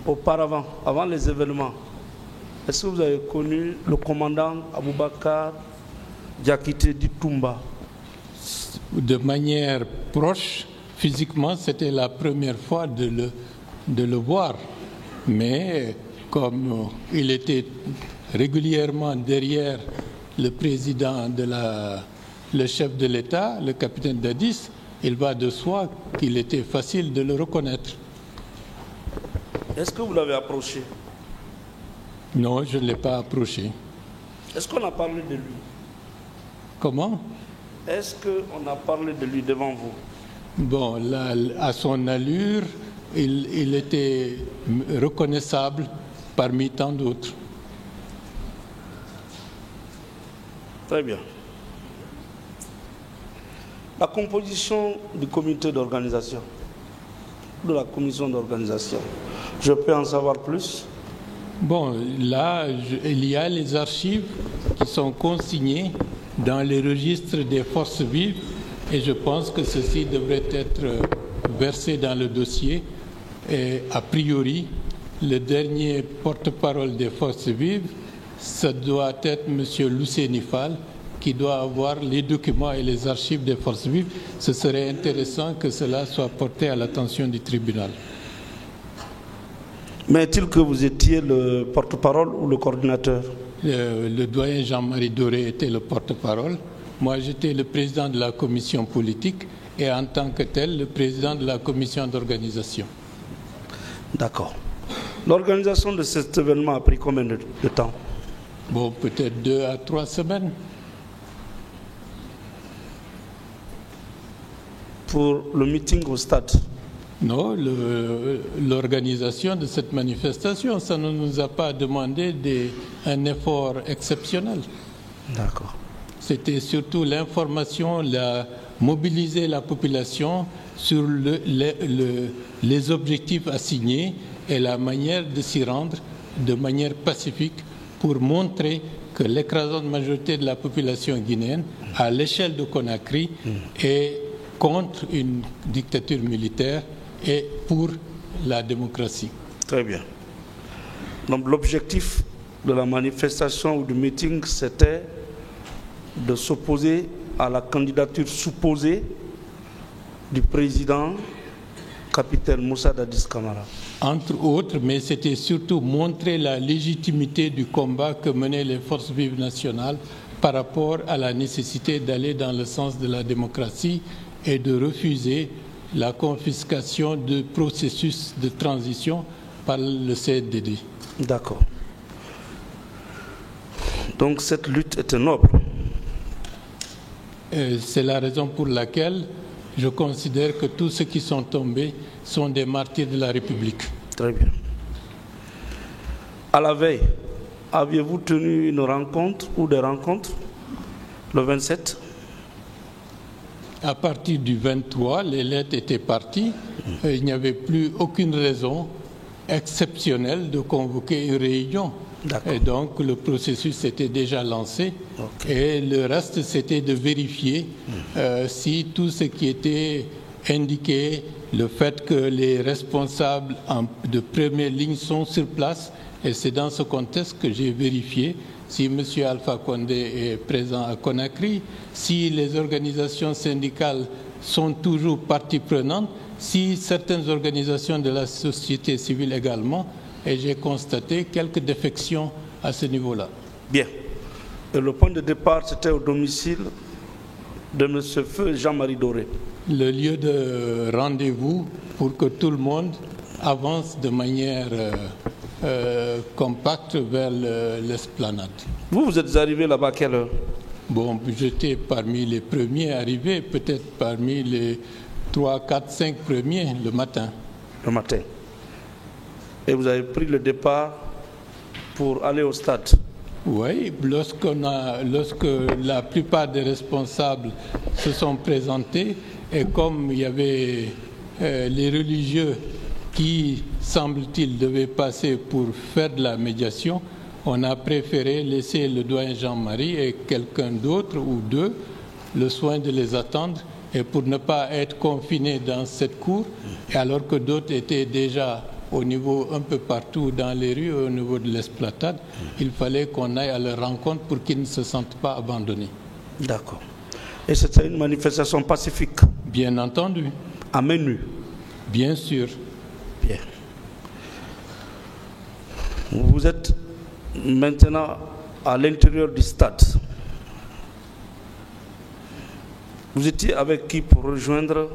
Auparavant, avant les événements, est-ce que vous avez connu le commandant Aboubakar Diakité Ditumba? De manière proche, physiquement, c'était la première fois de le voir. Mais comme il était régulièrement derrière le président le chef de l'État, le capitaine Dadis, il va de soi qu'il était facile de le reconnaître. Est-ce que vous l'avez approché? Non, je ne l'ai pas approché. Est-ce qu'on a parlé de lui? Comment? Est-ce qu'on a parlé de lui devant vous? Bon, là, à son allure, il était reconnaissable parmi tant d'autres. Très bien. La composition du comité d'organisation, de la commission d'organisation, je peux en savoir plus? Bon, là, il y a les archives qui sont consignées dans les registres des forces vives et je pense que ceci devrait être versé dans le dossier. Et a priori, le dernier porte-parole des forces vives, ça doit être M. Loussénifal, qui doit avoir les documents et les archives des forces vives. Ce serait intéressant que cela soit porté à l'attention du tribunal. Mais est-il que vous étiez le porte-parole ou le coordinateur? Le doyen Jean-Marie Doré était le porte-parole. Moi, j'étais le président de la commission politique et en tant que tel, le président de la commission d'organisation. D'accord. L'organisation de cet événement a pris combien de temps? Bon, peut-être 2 à 3 semaines. Pour le meeting au stade? Non, l'organisation de cette manifestation, ça ne nous a pas demandé un effort exceptionnel. D'accord. C'était surtout l'information, mobiliser la population sur les objectifs assignés et la manière de s'y rendre de manière pacifique pour montrer que l'écrasante majorité de la population guinéenne, à l'échelle de Conakry, est contre une dictature militaire et pour la démocratie. Très bien. Donc l'objectif de la manifestation ou du meeting, c'était de s'opposer à la candidature supposée du président capitaine Moussa Dadis Camara. Entre autres, mais c'était surtout montrer la légitimité du combat que menaient les forces vives nationales par rapport à la nécessité d'aller dans le sens de la démocratie et de refuser la confiscation du processus de transition par le CNDD. D'accord. Donc cette lutte était noble. C'est la raison pour laquelle je considère que tous ceux qui sont tombés sont des martyrs de la République. Très bien. À la veille, aviez-vous tenu une rencontre ou des rencontres le 27? À partir du 23, les lettres étaient parties. Il n'y avait plus aucune raison exceptionnelle de convoquer une réunion. Et donc, le processus était déjà lancé. Okay. Et le reste, c'était de vérifier si tout ce qui était indiqué, le fait que les responsables de première ligne sont sur place. Et c'est dans ce contexte que j'ai vérifié si M. Alpha Condé est présent à Conakry, si les organisations syndicales sont toujours partie prenante, si certaines organisations de la société civile également, et j'ai constaté quelques défections à ce niveau-là. Bien. Et le point de départ, c'était au domicile de M. Feu Jean-Marie Doré. Le lieu de rendez-vous pour que tout le monde avance de manière compacte vers l'esplanade. Vous êtes arrivé là-bas à quelle heure? Bon, j'étais parmi les premiers arrivés, peut-être parmi les 3, 4, 5 premiers le matin. Le matin. Et vous avez pris le départ pour aller au stade? Oui, lorsque la plupart des responsables se sont présentés, et comme il y avait les religieux qui, semble-t-il, devaient passer pour faire de la médiation, on a préféré laisser le doyen Jean-Marie et quelqu'un d'autre ou deux le soin de les attendre et pour ne pas être confinés dans cette cour, et alors que d'autres étaient déjà au niveau un peu partout dans les rues, au niveau de l'esplanade, il fallait qu'on aille à leur rencontre pour qu'ils ne se sentent pas abandonnés. D'accord. Et c'était une manifestation pacifique? Bien entendu. À main nue? Bien sûr. Bien. Vous êtes maintenant à l'intérieur du stade. Vous étiez avec qui pour rejoindre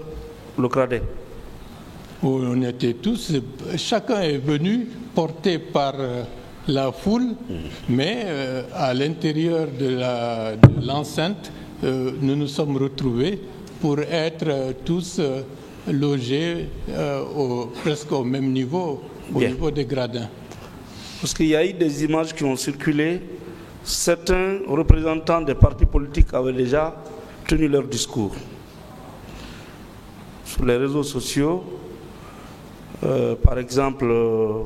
le Cradais? On était tous, chacun est venu porté par la foule, mais à l'intérieur de l'enceinte, nous nous sommes retrouvés pour être tous logés presque au même niveau, au niveau des gradins. Parce qu'il y a eu des images qui ont circulé. Certains représentants des partis politiques avaient déjà tenu leur discours. Sur les réseaux sociaux, par exemple,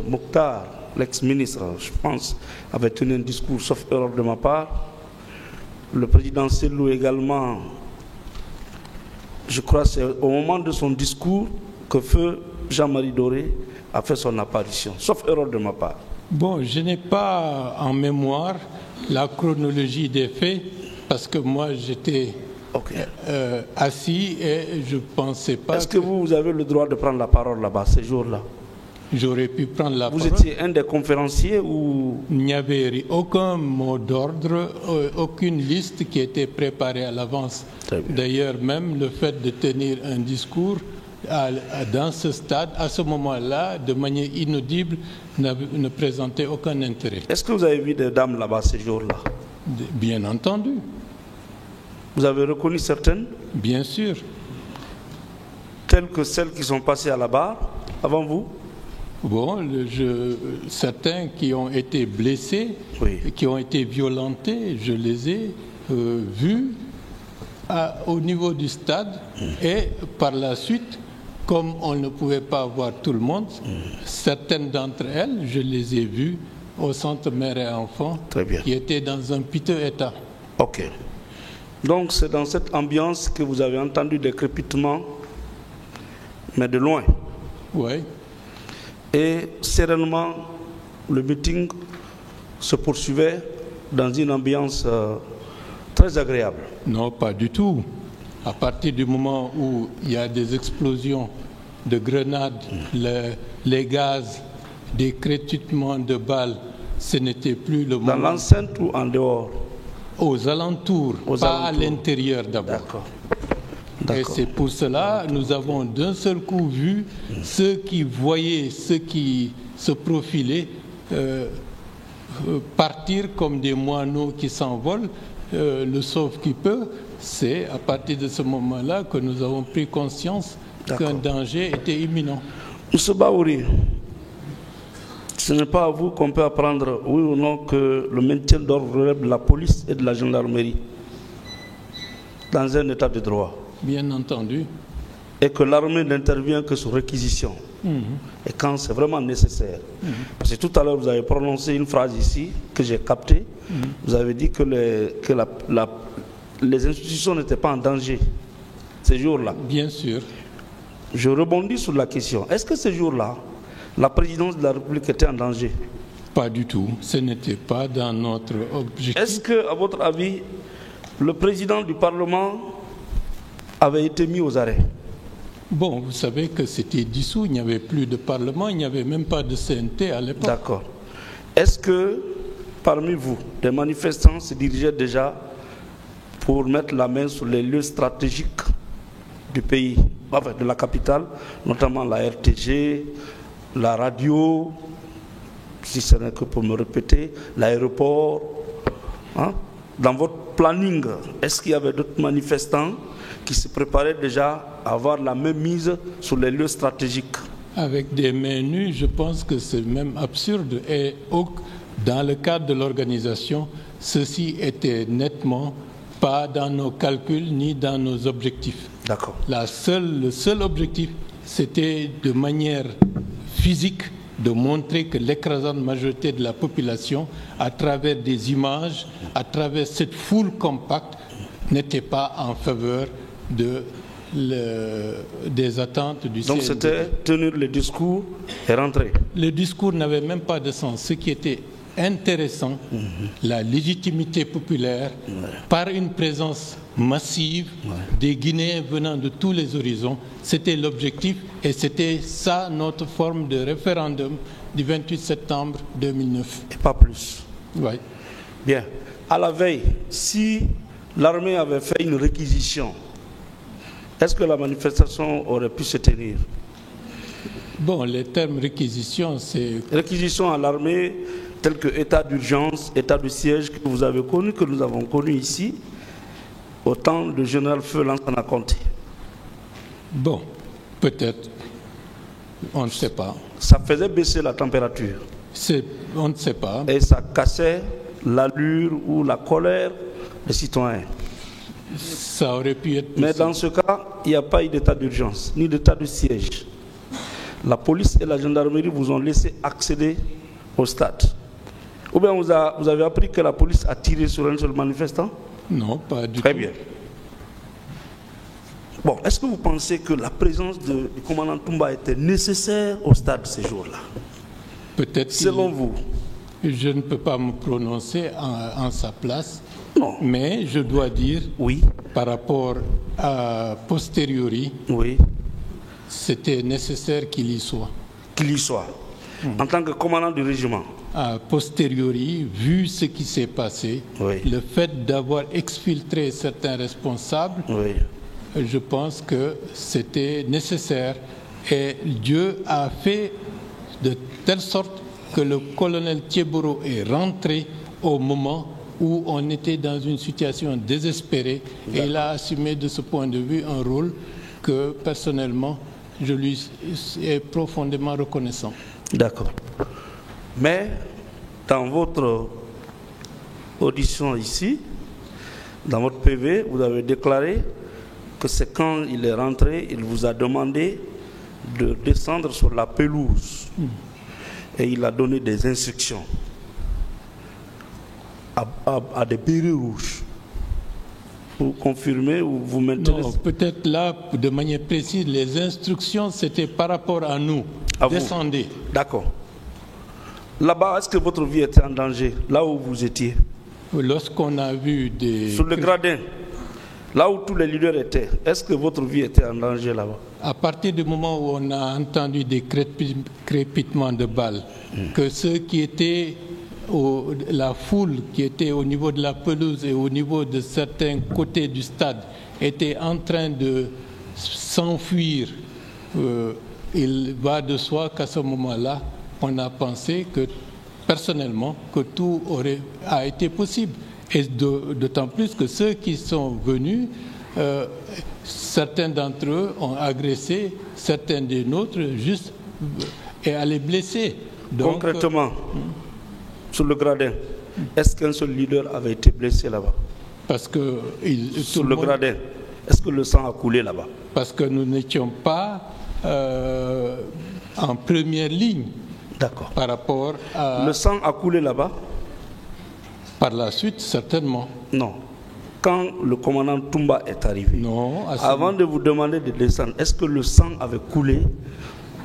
Mokhtar, l'ex-ministre, je pense, avait tenu un discours, sauf erreur de ma part. Le président Sellou également, je crois que c'est au moment de son discours que feu Jean-Marie Doré a fait son apparition, sauf erreur de ma part. Bon, je n'ai pas en mémoire la chronologie des faits, parce que moi j'étais assis et je ne pensais pas... Est-ce que vous avez le droit de prendre la parole là-bas, ces jours-là? J'aurais pu prendre la parole. Vous étiez un des conférenciers ou... Il n'y avait aucun mot d'ordre, aucune liste qui était préparée à l'avance. D'ailleurs, même le fait de tenir un discours dans ce stade, à ce moment-là, de manière inaudible, ne présentait aucun intérêt. Est-ce que vous avez vu des dames là-bas ces jours-là? Bien entendu. Vous avez reconnu certaines? Bien sûr. Telles que celles qui sont passées à la barre avant vous? Bon, certains qui ont été blessés, qui ont été violentés, je les ai vus au niveau du stade et par la suite, comme on ne pouvait pas voir tout le monde, certaines d'entre elles, je les ai vues au centre mère et enfants qui étaient dans un piteux état. Ok. Donc c'est dans cette ambiance que vous avez entendu des crépitements, mais de loin. Oui. Et sereinement, le meeting se poursuivait dans une ambiance très agréable. Non, pas du tout. À partir du moment où il y a des explosions de grenades, les gaz, des crépitements de balles, ce n'était plus le moment. Dans l'enceinte ou en dehors? Aux alentours, pas à l'intérieur d'abord. D'accord. Et c'est pour cela que nous avons d'un seul coup vu ceux qui voyaient, ceux qui se profilaient partir comme des moineaux qui s'envolent, le sauve qui peut. C'est à partir de ce moment-là que nous avons pris conscience qu'un danger était imminent. M. Baouri, ce n'est pas à vous qu'on peut apprendre, oui ou non, que le maintien d'ordre relève de la police et de la gendarmerie dans un état de droit. Bien entendu. Et que l'armée n'intervient que sur réquisition. Et quand c'est vraiment nécessaire. Parce que tout à l'heure, vous avez prononcé une phrase ici que j'ai captée. Vous avez dit que les institutions n'étaient pas en danger ces jours-là. Bien sûr. Je rebondis sur la question. Est-ce que ces jours-là, la présidence de la République était en danger? Pas du tout. Ce n'était pas dans notre objectif. Est-ce que, à votre avis, le président du Parlement avait été mis aux arrêts? Bon, vous savez que c'était dissous, il n'y avait plus de Parlement, il n'y avait même pas de CNT à l'époque. D'accord. Est-ce que, parmi vous, des manifestants se dirigeaient déjà pour mettre la main sur les lieux stratégiques du pays, enfin de la capitale, notamment la RTG, la radio, si ce n'est que pour me répéter, l'aéroport, hein? Dans votre planning, est-ce qu'il y avait d'autres manifestants qui se préparaient déjà à avoir la même mise sur les lieux stratégiques? Avec des mains nues, je pense que c'est même absurde. Et dans le cadre de l'organisation, ceci était nettement pas dans nos calculs ni dans nos objectifs. D'accord. Le seul objectif, c'était de manière physique de montrer que l'écrasante majorité de la population, à travers des images, à travers cette foule compacte, n'était pas en faveur des attentes du CNDP. Donc c'était tenir le discours et rentrer. Le discours n'avait même pas de sens. Ce qui était intéressant, la légitimité populaire, par une présence massive des Guinéens venant de tous les horizons, c'était l'objectif et c'était ça notre forme de référendum du 28 septembre 2009. Et pas plus. Oui. Bien. À la veille, si l'armée avait fait une réquisition, est-ce que la manifestation aurait pu se tenir? Bon, les termes réquisition, c'est... Réquisition à l'armée, tel que état d'urgence, état de siège que vous avez connu, que nous avons connu ici, au temps de général Feu Lansana Conté. Bon, peut-être. On ne sait pas. Ça faisait baisser la température. On ne sait pas. Et ça cassait l'allure ou la colère des citoyens. Ça aurait pu être possible. Mais dans ce cas, il n'y a pas eu d'état d'urgence, ni d'état de siège. La police et la gendarmerie vous ont laissé accéder au stade. Ou bien vous avez appris que la police a tiré sur un seul manifestant? Non, pas du tout. Très bien. Bon, est-ce que vous pensez que la présence du commandant Toumba était nécessaire au stade ces jours-là? Peut-être. Selon vous? Je ne peux pas me prononcer en sa place. Non. Mais je dois dire, oui, par rapport à posteriori, oui, c'était nécessaire qu'il y soit. Qu'il y soit. En tant que commandant du régiment? A posteriori, vu ce qui s'est passé, oui, le fait d'avoir exfiltré certains responsables, oui, je pense que c'était nécessaire. Et Dieu a fait de telle sorte que le colonel Thieboro est rentré au moment où on était dans une situation désespérée et il a assumé de ce point de vue un rôle que personnellement je lui suis profondément reconnaissant. D'accord. Mais dans votre audition ici, dans votre PV, vous avez déclaré que c'est quand il est rentré, il vous a demandé de descendre sur la pelouse et il a donné des instructions à des bérets rouges. Vous confirmez ou vous maintenez? Non, peut-être là, de manière précise, les instructions, c'était par rapport à nous. À Descendez. D'accord. Là-bas, est-ce que votre vie était en danger, là où vous étiez? Lorsqu'on a vu des... Sur le gradin, là où tous les leaders étaient, est-ce que votre vie était en danger là-bas? À partir du moment où on a entendu des crépitements de balles, que ceux qui étaient... la foule qui était au niveau de la pelouse et au niveau de certains côtés du stade était en train de s'enfuir, il va de soi qu'à ce moment-là, on a pensé que, personnellement, que tout a été possible. Et d'autant plus que ceux qui sont venus, certains d'entre eux ont agressé certains des nôtres juste et à les blesser. Donc, concrètement, sur le gradin, est-ce qu'un seul leader avait été blessé là-bas? Parce que sur le gradin, est-ce que le sang a coulé là-bas? Parce que nous n'étions pas en première ligne. D'accord. Par rapport à... Le sang a coulé là-bas? Par la suite, certainement. Non. Quand le commandant Toumba est arrivé, non, avant de vous demander de descendre, est-ce que le sang avait coulé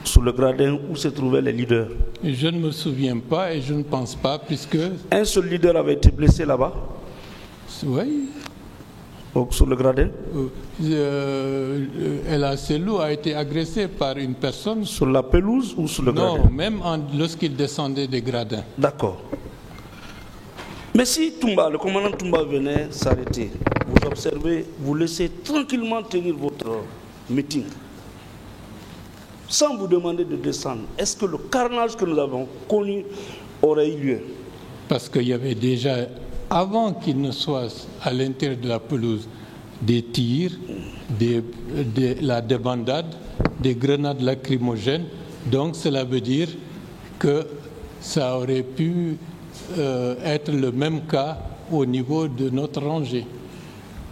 sur le gradin où se trouvaient les leaders? Je ne me souviens pas et je ne pense pas, puisque... Un seul leader avait été blessé là-bas? Oui. Sur le gradin? Ella Selou a été agressé par une personne... Sur la pelouse ou sur le gradin? Non, même lorsqu'il descendait des gradins. D'accord. Mais si Toumba, le commandant Toumba venait s'arrêter, vous observez, vous laissez tranquillement tenir votre meeting, sans vous demander de descendre, est-ce que le carnage que nous avons connu aurait eu lieu? Parce qu'il y avait déjà, avant qu'il ne soit à l'intérieur de la pelouse, des tirs, la débandade, des grenades lacrymogènes. Donc cela veut dire que ça aurait pu être le même cas au niveau de notre rangée.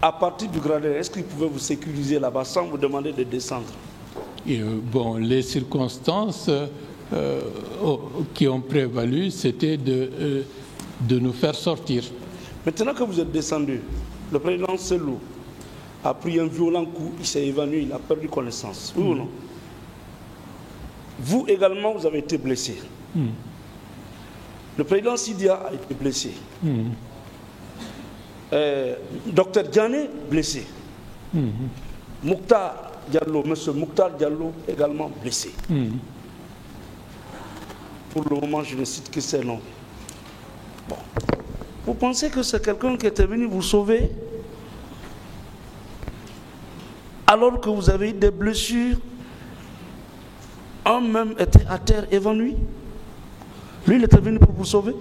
À partir du gradin, est-ce qu'ils pouvaient vous sécuriser là-bas sans vous demander de descendre? Et, bon, les circonstances qui ont prévalu, c'était de nous faire sortir. Maintenant que vous êtes descendu, le président Selou a pris un violent coup, il s'est évanoui, il a perdu connaissance. Oui ou non? Vous également, vous avez été blessé. Le président Sidia a été blessé. Docteur Diané, blessé. Mouktar Diallo, monsieur Mouktar Diallo, également blessé. Pour le moment, je ne cite que ces noms. Bon. Vous pensez que c'est quelqu'un qui était venu vous sauver alors que vous avez eu des blessures? Un même était à terre évanoui. Lui, il était venu pour vous sauver?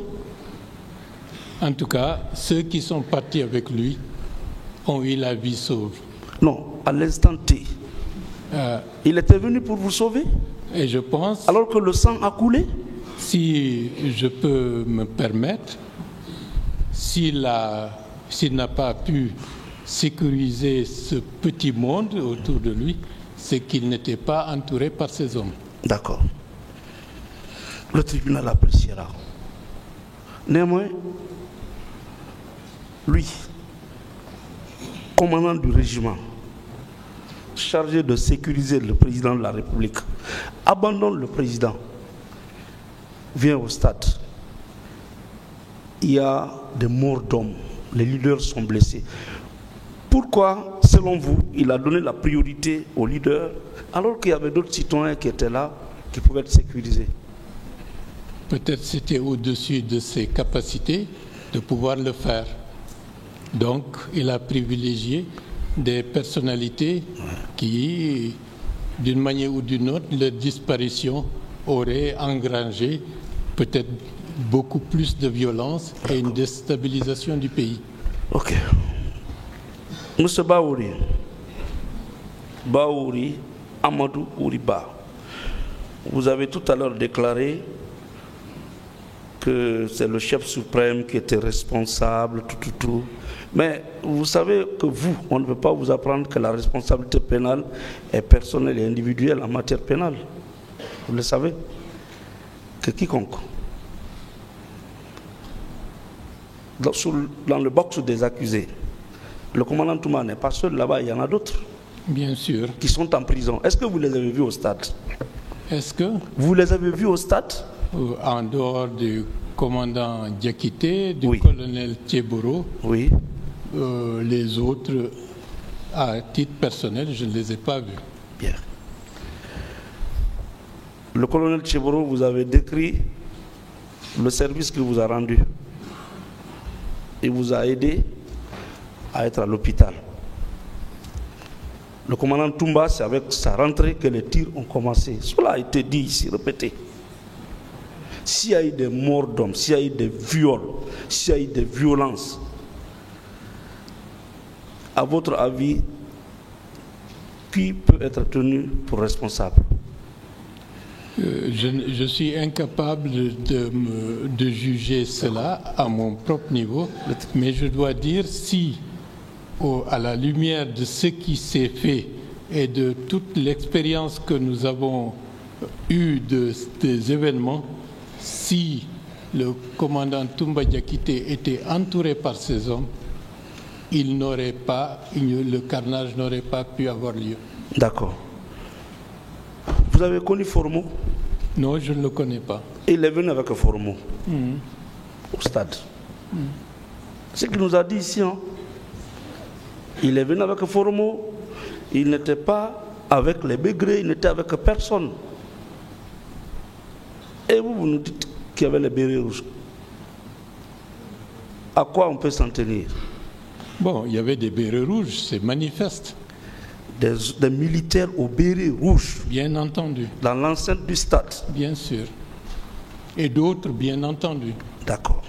En tout cas, ceux qui sont partis avec lui ont eu la vie sauve. Non, à l'instant T. Il était venu pour vous sauver? Et je pense... Alors que le sang a coulé? Si je peux me permettre, s'il n'a pas pu sécuriser ce petit monde autour de lui, c'est qu'il n'était pas entouré par ces hommes. D'accord. Le tribunal appréciera. Néanmoins, lui, commandant du régiment, chargé de sécuriser le président de la République, abandonne le président, vient au stade. Il y a des morts d'hommes, les leaders sont blessés. Pourquoi, selon vous, il a donné la priorité aux leaders alors qu'il y avait d'autres citoyens qui étaient là, qui pouvaient être sécurisés? Peut-être c'était au-dessus de ses capacités de pouvoir le faire. Donc, il a privilégié des personnalités qui, d'une manière ou d'une autre, leur disparition aurait engrangé peut-être beaucoup plus de violence et une déstabilisation du pays. Ok. Monsieur Baouri Amadou Ouriba, vous avez tout à l'heure déclaré que c'est le chef suprême qui était responsable, tout. Mais vous savez que vous, on ne peut pas vous apprendre que la responsabilité pénale est personnelle et individuelle en matière pénale. Vous le savez. Que quiconque, dans le box des accusés, le commandant Touma n'est pas seul là-bas, il y en a d'autres. Bien sûr. Qui sont en prison. Est-ce que vous les avez vus au stade? Est-ce que vous les avez vus au stade? En dehors du commandant Diakité, du oui. colonel Thieboro, oui. Les autres, à titre personnel, je ne les ai pas vus. Bien. Le colonel Thieboro, vous avez décrit le service qu'il vous a rendu. Il vous a aidé à être à l'hôpital. Le commandant Toumba, c'est avec sa rentrée que les tirs ont commencé. Cela a été dit ici, répété. S'il y a eu des morts d'hommes, s'il y a eu des viols, s'il y a eu des violences, à votre avis, qui peut être tenu pour responsable? Je suis incapable de juger cela à mon propre niveau, mais je dois dire si, à la lumière de ce qui s'est fait et de toute l'expérience que nous avons eue des événements, si le commandant Toumba Diakité était entouré par ces hommes, le carnage n'aurait pas pu avoir lieu. D'accord. Vous avez connu Formo? Non, je ne le connais pas. Il est venu avec Formo au stade. Ce qu'il nous a dit ici, hein? Il est venu avec Formo, il n'était pas avec les Bégrés, il n'était avec personne. Et vous nous dites qu'il y avait les bérets rouges. À quoi on peut s'en tenir? Bon, il y avait des bérets rouges, c'est manifeste. Des militaires aux bérets rouges. Bien entendu. Dans l'enceinte du stade. Bien sûr. Et d'autres, bien entendu. D'accord.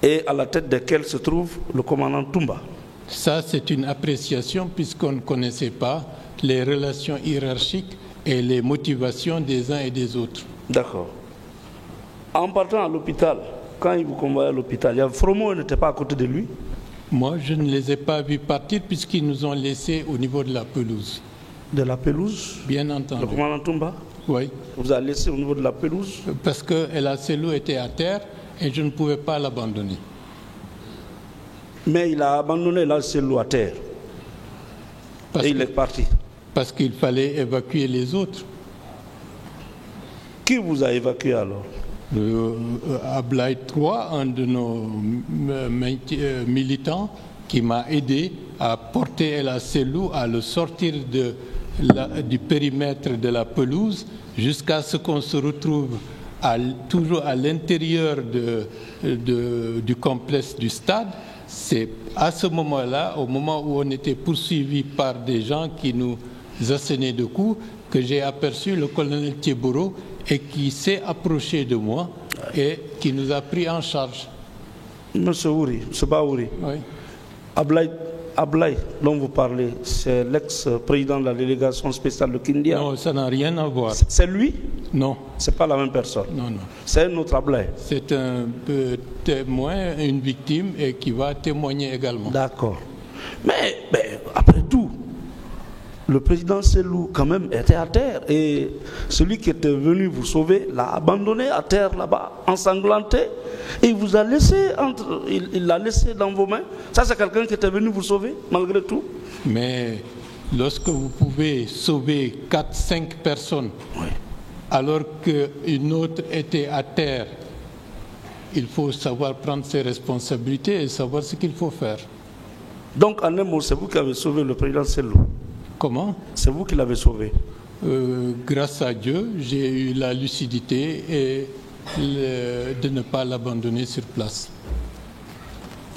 Et à la tête desquels se trouve le commandant Toumba. Ça, c'est une appréciation puisqu'on ne connaissait pas les relations hiérarchiques et les motivations des uns et des autres. D'accord. En partant à l'hôpital, quand il vous convoyait à l'hôpital, Fromo n'était pas à côté de lui? Moi, je ne les ai pas vus partir puisqu'ils nous ont laissés au niveau de la pelouse. De la pelouse? Bien entendu. Le commandant Toumba? Oui. Vous a laissé au niveau de la pelouse? Parce que El Selou était à terre et je ne pouvais pas l'abandonner. Mais il a abandonné là Cellou à terre. Et il est parti. Parce qu'il fallait évacuer les autres. Qui vous a évacué alors? Ablaï 3, un de nos militants, qui m'a aidé à porter El Cellou, à le sortir du périmètre de la pelouse, jusqu'à ce qu'on se retrouve toujours à l'intérieur du complexe du stade. C'est à ce moment-là, au moment où on était poursuivis par des gens qui nous assénaient de coups, que j'ai aperçu le colonel Thieboro et qui s'est approché de moi et qui nous a pris en charge. Monsieur Ouri, M. Baouri, oui. Ablaï, dont vous parlez, c'est l'ex-président de la délégation spéciale de Kindia. Non, ça n'a rien à voir. C'est lui? Non. C'est pas la même personne? Non, non. C'est un autre Ablaï? C'est un témoin, une victime, et qui va témoigner également. D'accord. Mais après tout, le président Cellou, quand même, était à terre. Et celui qui était venu vous sauver l'a abandonné à terre là-bas, ensanglanté. Et il vous a laissé il l'a laissé dans vos mains. Ça, c'est quelqu'un qui était venu vous sauver, malgré tout. Mais lorsque vous pouvez sauver 4-5 personnes, oui, alors qu'une autre était à terre, il faut savoir prendre ses responsabilités et savoir ce qu'il faut faire. Donc, en un mot, c'est vous qui avez sauvé le président Cellou? Comment? C'est vous qui l'avez sauvé? Grâce à Dieu, j'ai eu la lucidité et de ne pas l'abandonner sur place.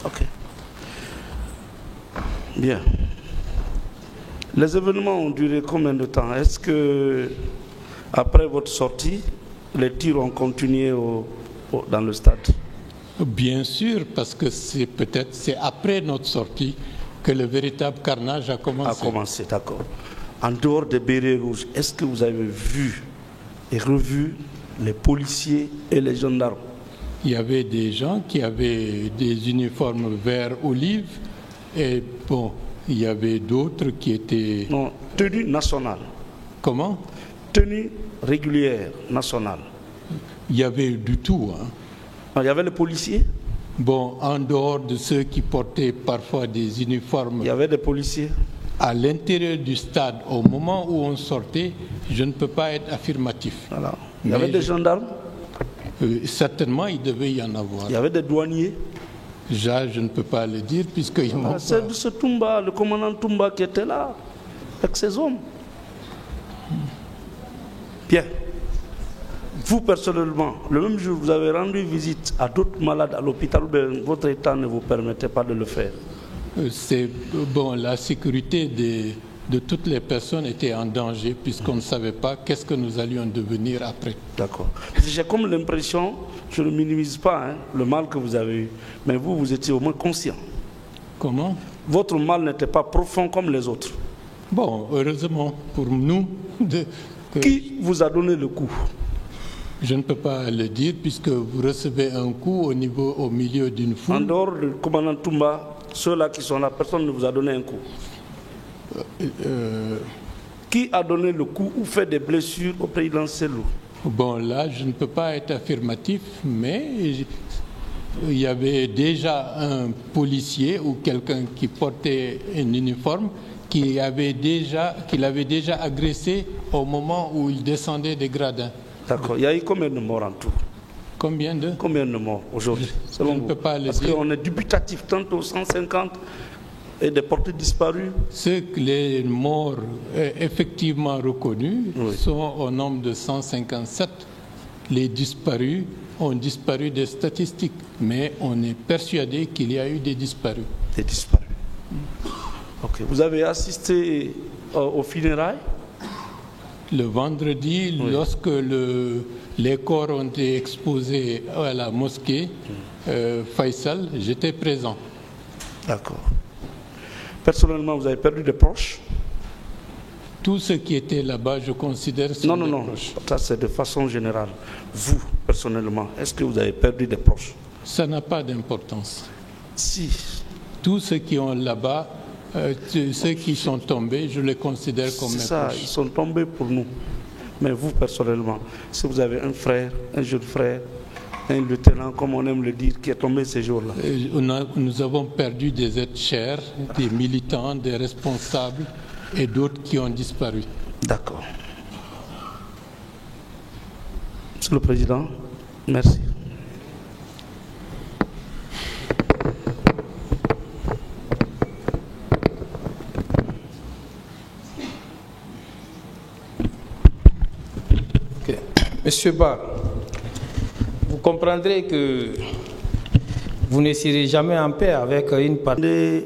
Ok. Bien. Les événements ont duré combien de temps? Est-ce que, après votre sortie, les tirs ont continué dans le stade? Bien sûr, parce que c'est après notre sortie que le véritable carnage a commencé. A commencé, d'accord. En dehors des bérets rouges, est-ce que vous avez vu et revu les policiers et les gendarmes? Il y avait des gens qui avaient des uniformes vert olive et bon, il y avait d'autres qui étaient... Non, tenue nationale. Comment? Tenue régulière, nationale. Il y avait du tout. Hein. Il y avait les policiers? Bon, en dehors de ceux qui portaient parfois des uniformes... Il y avait des policiers? À l'intérieur du stade, au moment où on sortait, je ne peux pas être affirmatif. Voilà. Il y avait des gendarmes? Certainement, il devait y en avoir. Il y avait des douaniers? Je ne peux pas le dire puisqu'ils m'ont pas... C'est ce Toumba, le commandant Toumba qui était là, avec ses hommes. Bien. Vous, personnellement, le même jour, vous avez rendu visite à d'autres malades à l'hôpital, votre état ne vous permettait pas de le faire? Bon, la sécurité de toutes les personnes était en danger puisqu'on ne savait pas qu'est-ce que nous allions devenir après. D'accord. J'ai comme l'impression, je ne minimise pas le mal que vous avez eu, mais vous étiez au moins conscient. Comment? Votre mal n'était pas profond comme les autres. Bon, heureusement pour nous. Qui vous a donné le coup? Je ne peux pas le dire puisque vous recevez un coup au milieu d'une foule. En dehors du commandant Toumba, ceux-là qui sont là, personne ne vous a donné un coup. Qui a donné le coup ou fait des blessures au président Cellou? Bon, là, je ne peux pas être affirmatif, mais il y avait déjà un policier ou quelqu'un qui portait un uniforme qui l'avait déjà agressé au moment où il descendait des gradins. D'accord. Il y a eu combien de morts en tout? Combien de morts aujourd'hui? Je ne peux pas le dire. Parce qu'on est dubitatif tantôt 150 et des portées disparues. Les morts effectivement reconnus sont au nombre de 157. Les disparus ont disparu des statistiques, mais on est persuadé qu'il y a eu des disparus. Des disparus. Ok. Vous avez assisté aux funérailles? Le vendredi, lorsque les corps ont été exposés à la mosquée Faisal, j'étais présent. D'accord. Personnellement, vous avez perdu des proches? Tout ce qui était là-bas, je considère sont des proches. Ça c'est de façon générale. Vous, personnellement, est-ce que vous avez perdu des proches? Ça n'a pas d'importance. Si. Tous ceux qui ont là-bas, ceux qui sont tombés, je les considère comme mes proches. C'est ça, ils sont tombés pour nous. Mais vous, personnellement, si vous avez un frère, un jeune frère, Un lieutenant, comme on aime le dire, qui est tombé ces jours-là. Nous avons perdu des êtres chers, des militants, des responsables et d'autres qui ont disparu. D'accord. Monsieur le Président, merci. Okay. Monsieur Barr, vous comprendrez que vous ne serez jamais en paix avec une partie.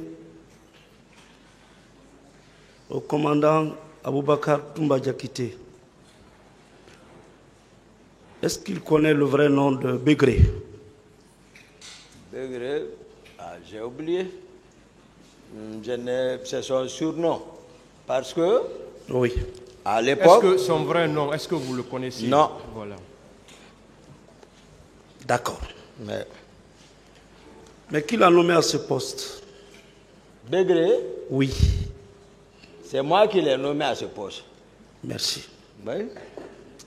Au commandant Aboubakar Toumba Diakité, est-ce qu'il connaît le vrai nom de Begré? Begré, j'ai oublié. C'est son surnom. Parce que, oui, à l'époque... Est-ce que son vrai nom, est-ce que vous le connaissez? Non. Voilà. D'accord. Mais qui l'a nommé à ce poste? Begré? Oui. C'est moi qui l'ai nommé à ce poste. Merci. Oui.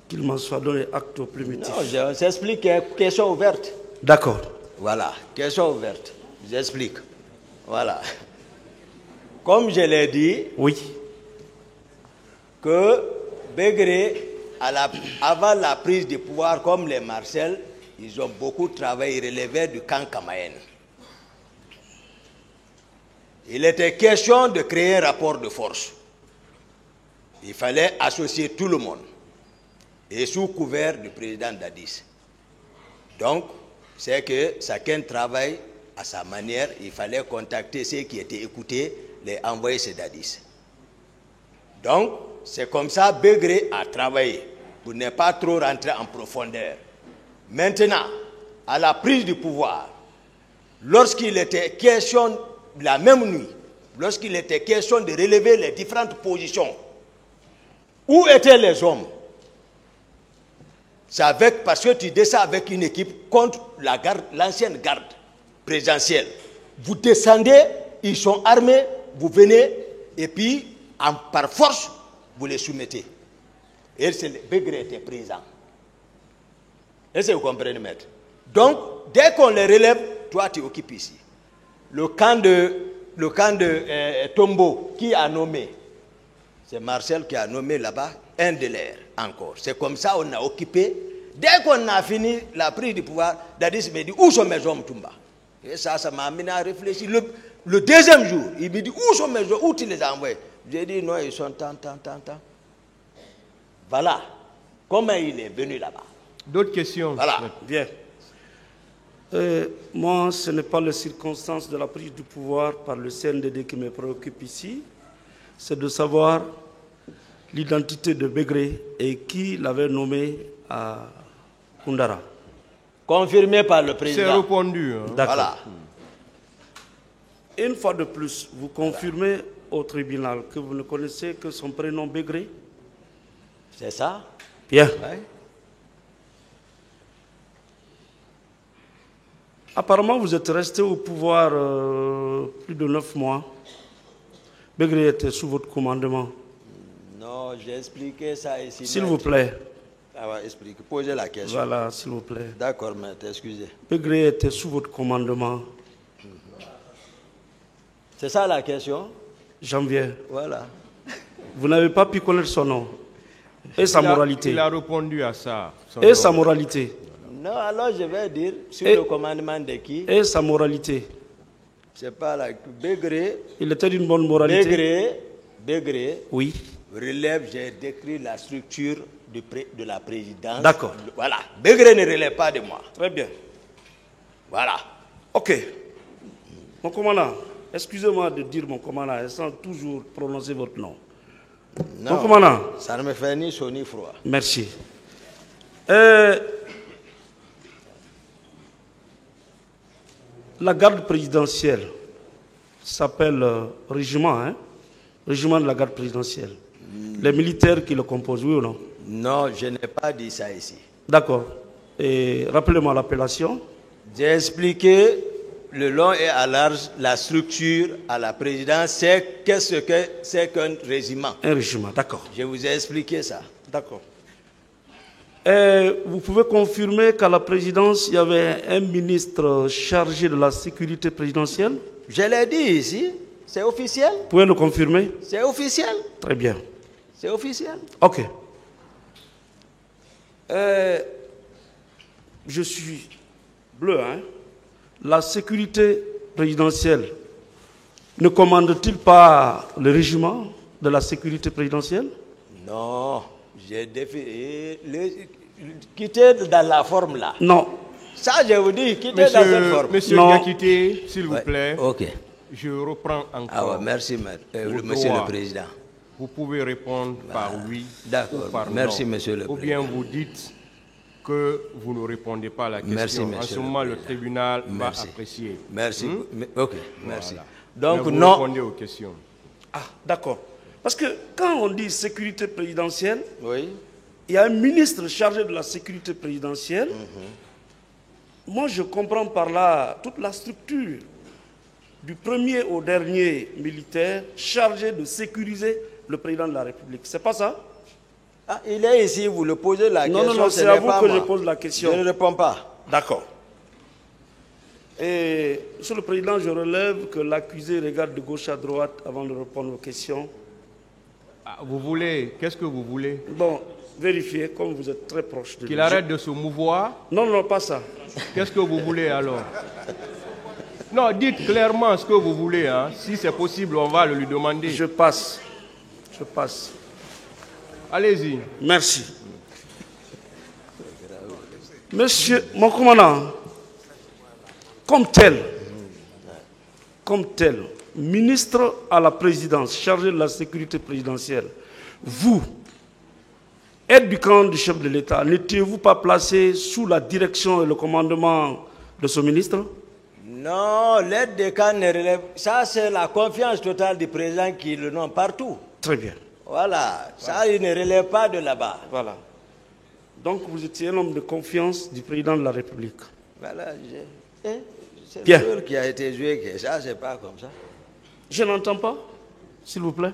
Qu'il m'en soit donné acte au primitif. Non, j'explique, question ouverte. D'accord. Voilà, question ouverte. J'explique. Voilà. Comme je l'ai dit, oui, que Begré, avant la prise de pouvoir, comme les Marcel, ils ont beaucoup travaillé, ils relevaient du camp Kamayen. Il était question de créer un rapport de force. Il fallait associer tout le monde. Et sous couvert du président Dadis. Donc, c'est que chacun travaille à sa manière. Il fallait contacter ceux qui étaient écoutés, les envoyer chez Dadis. Donc, c'est comme ça que Begré a travaillé, pour ne pas trop rentrer en profondeur. Maintenant, à la prise du pouvoir, lorsqu'il était question, la même nuit, lorsqu'il était question de relever les différentes positions, où étaient les hommes? C'est parce que tu descends avec une équipe contre la garde, l'ancienne garde présidentielle. Vous descendez, ils sont armés, vous venez, et puis, par force, vous les soumettez. Et Begré était présent. Est-ce que vous comprenez, maître? Donc, dès qu'on les relève, toi, tu occupes ici. Le camp de Tombo, qui a nommé? C'est Marcel qui a nommé là-bas un de leurs encore. C'est comme ça qu'on a occupé. Dès qu'on a fini la prise du pouvoir, Dadis me dit, où sont mes hommes, Toumba? Et ça m'a amené à réfléchir. Le deuxième jour, il me dit, où sont mes hommes? Où tu les as envoyés? J'ai dit, non, ils sont tant. Voilà comment il est venu là-bas. D'autres questions? Voilà. Bien. Moi, ce n'est pas les circonstances de la prise du pouvoir par le CNDD qui me préoccupe ici. C'est de savoir l'identité de Begré et qui l'avait nommé à Koundara. Confirmé par le président. C'est répondu. Hein. D'accord. Voilà. Une fois de plus, vous confirmez au tribunal que vous ne connaissez que son prénom Begré? C'est ça? Bien. Ouais. Apparemment, vous êtes resté au pouvoir plus de 9 mois. Begré était sous votre commandement. Non, j'ai expliqué ça ici. S'il vous plaît. Ah ouais, explique. Posez la question. Voilà, s'il vous plaît. D'accord, maître, excusez. Begré était sous votre commandement. C'est ça la question? J'en viens. Voilà. Vous n'avez pas pu connaître son nom et sa moralité. Il a répondu à ça. Et sa moralité. Non, alors je vais dire, sur le commandement de qui? Et sa moralité. C'est pas la... Begré. Il était d'une bonne moralité. Begré. Oui. Relève, j'ai décrit la structure de la présidence. D'accord. Voilà. Begré ne relève pas de moi. Très bien. Voilà. Ok. Mon commandant, excusez-moi de dire mon commandant, sans toujours prononcer votre nom. Non, mon commandant. Ça ne me fait ni chaud ni froid. Merci. La garde présidentielle s'appelle régiment, hein? Régiment de la garde présidentielle. Les militaires qui le composent, oui ou non? Non, je n'ai pas dit ça ici. D'accord. Et rappelez-moi l'appellation. J'ai expliqué le long et à large la structure à la présidence, qu'est-ce que c'est qu'un régiment. Un régiment, d'accord. Je vous ai expliqué ça. D'accord. Et vous pouvez confirmer qu'à la présidence, il y avait un ministre chargé de la sécurité présidentielle? Je l'ai dit ici, c'est officiel. Vous pouvez le confirmer? C'est officiel. Très bien. C'est officiel. Ok. Je suis bleu, hein? La sécurité présidentielle ne commande-t-il pas le régiment de la sécurité présidentielle? Non, j'ai quitter dans la forme là. Non. Ça, je vous dis, quitter dans cette forme. Monsieur Diakité, s'il vous plaît. Ok. Je reprends encore. Ah ouais, merci, monsieur le Président. Vous pouvez répondre par oui ou par non. Merci, monsieur le Président. Ou bien vous dites que vous ne répondez pas à la question. Merci, en ce moment, le tribunal va apprécier. Merci. Ok, merci. Voilà. Donc, vous non. répondez aux questions. Ah, d'accord. Parce que quand on dit sécurité présidentielle, oui. Il y a un ministre chargé de la sécurité présidentielle. Moi, je comprends par là toute la structure du premier au dernier militaire chargé de sécuriser le président de la République. C'est pas ça? Ah, il est ici, vous le posez la question. Non, c'est à vous que je pose la question. Je ne réponds pas. D'accord. Et, Monsieur le Président, je relève que l'accusé regarde de gauche à droite avant de répondre aux questions. Ah, vous voulez, qu'est-ce que vous voulez? Bon, vérifiez, comme vous êtes très proche de lui. Qu'il arrête de se mouvoir? Non, non, pas ça. Qu'est-ce que vous voulez alors? Non, dites clairement ce que vous voulez. Hein. Si c'est possible, on va le lui demander. Je passe. Je passe. Allez-y. Merci. Monsieur, mon commandant, comme tel, ministre à la présidence, chargé de la sécurité présidentielle, vous, aide du camp du chef de l'État, n'étiez-vous pas placé sous la direction et le commandement de ce ministre? Non, l'aide de camp ne relève... Ça, c'est la confiance totale du président qui le nomme partout. Très bien. Voilà, ça, il ne relève pas de là-bas. Voilà. Donc, vous étiez un homme de confiance du président de la République. Voilà, c'est bien. le rôle qui a été joué, que ça, c'est pas comme ça. Je n'entends pas, s'il vous plaît.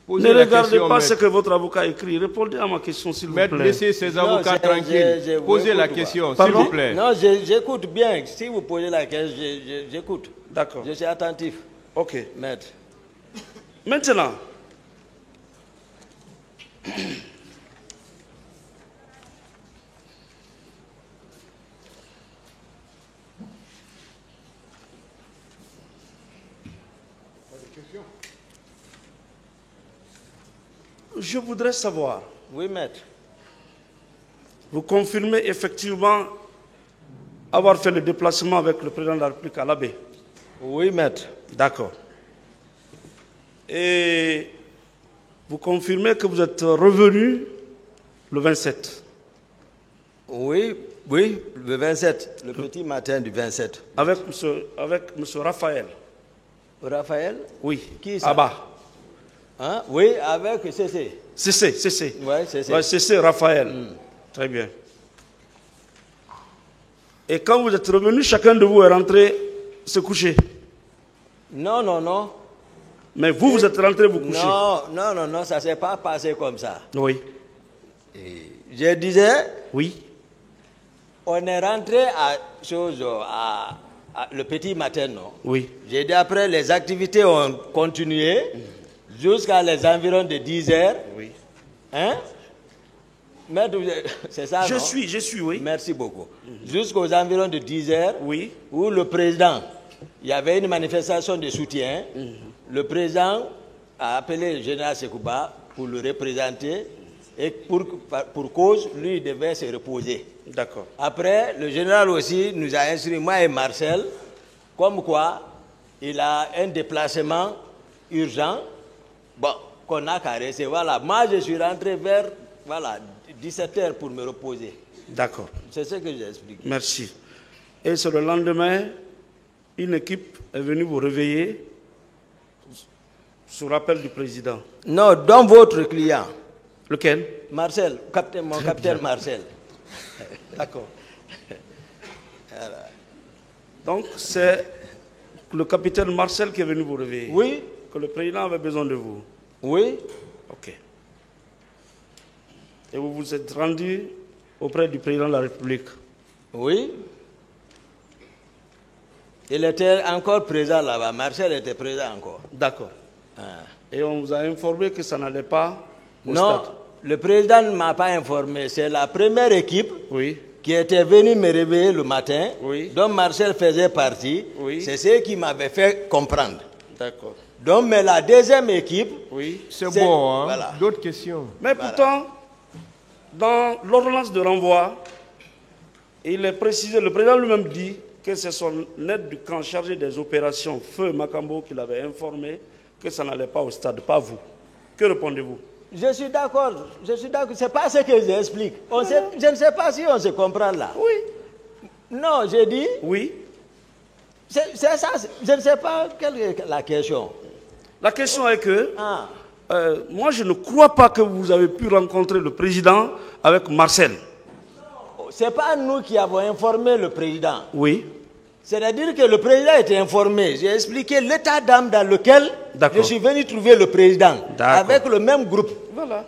Posez ne la regardez question, pas maître. ce que votre avocat écrit. Répondez à ma question, s'il vous Maître, plaît. laissez ces avocats tranquilles. Posez la question, s'il vous plaît. Non, j'écoute bien. Si vous posez la question, j'écoute. D'accord. Je suis attentif. Ok. Maître. Maintenant, je voudrais savoir, Oui, maître. vous confirmez effectivement avoir fait le déplacement avec le président de la République à l'abbé? Oui, maître. D'accord. Et vous confirmez que vous êtes revenu le 27? Oui, oui, le 27, le petit matin du 27. Avec monsieur Raphaël? Raphaël? Oui. Qui ça? Abba. Hein? Oui, avec CC. CC. Oui, CC. Ouais, CC Raphaël. Très bien. Et quand vous êtes revenu, chacun de vous est rentré se coucher? Non, non, non. Mais vous êtes rentré vous coucher? Non, ça ne s'est pas passé comme ça. Oui. Je disais, Oui. on est rentré à le petit matin, non? Oui. J'ai dit après, les activités ont continué jusqu'à les environs de 10 heures. Oui. Hein? Maître, c'est ça, Je non? suis, oui. Merci beaucoup. Jusqu'aux environs de 10 heures, Oui. où le président, il y avait une manifestation de soutien. Le président a appelé le général Sekouba pour le représenter et pour cause, lui, il devait se reposer. D'accord. Après, le général aussi nous a instruit, moi et Marcel, comme quoi il a un déplacement urgent, bon, qu'on a caressé. Voilà, moi je suis rentré vers 17h pour me reposer. D'accord. C'est ce que j'ai expliqué. Merci. Et sur le lendemain, une équipe est venue vous réveiller sous rappel du président. Non, dans votre client. Lequel? Marcel, mon capitaine Marcel. D'accord. Donc, c'est le capitaine Marcel qui est venu vous réveiller? Oui. Que le président avait besoin de vous? Oui. Ok. Et vous vous êtes rendu auprès du président de la République. Oui. Il était encore présent là-bas. Marcel était présent encore. D'accord. Ah. Et on vous a informé que ça n'allait pas au Non, stade. le président ne m'a pas informé. C'est la première équipe Oui. qui était venue me réveiller le matin, Oui. dont Marcel faisait partie. Oui. C'est ce qui m'avait fait comprendre. D'accord. Donc, mais la deuxième équipe, Oui. C'est bon, hein? Voilà. D'autres questions? Mais pourtant, dans l'ordonnance de renvoi, il est précisé, le président lui-même dit que c'est son aide du camp chargé des opérations, Feu Makambo, qui l'avait informé que ça n'allait pas au stade, pas vous. Que répondez-vous? je suis d'accord. Je suis d'accord. C'est pas ce que j'explique. Je ne sais pas si on se comprend là. Oui. Non, j'ai dit, Oui. c'est ça. Je ne sais pas quelle est la question. La question est que, Ah. moi je ne crois pas que vous avez pu rencontrer le président avec Marcel. C'est pas nous qui avons informé le président. Oui. C'est-à-dire que le président était informé. J'ai expliqué l'état d'âme dans lequel je suis venu trouver le président. Avec le même groupe. Voilà.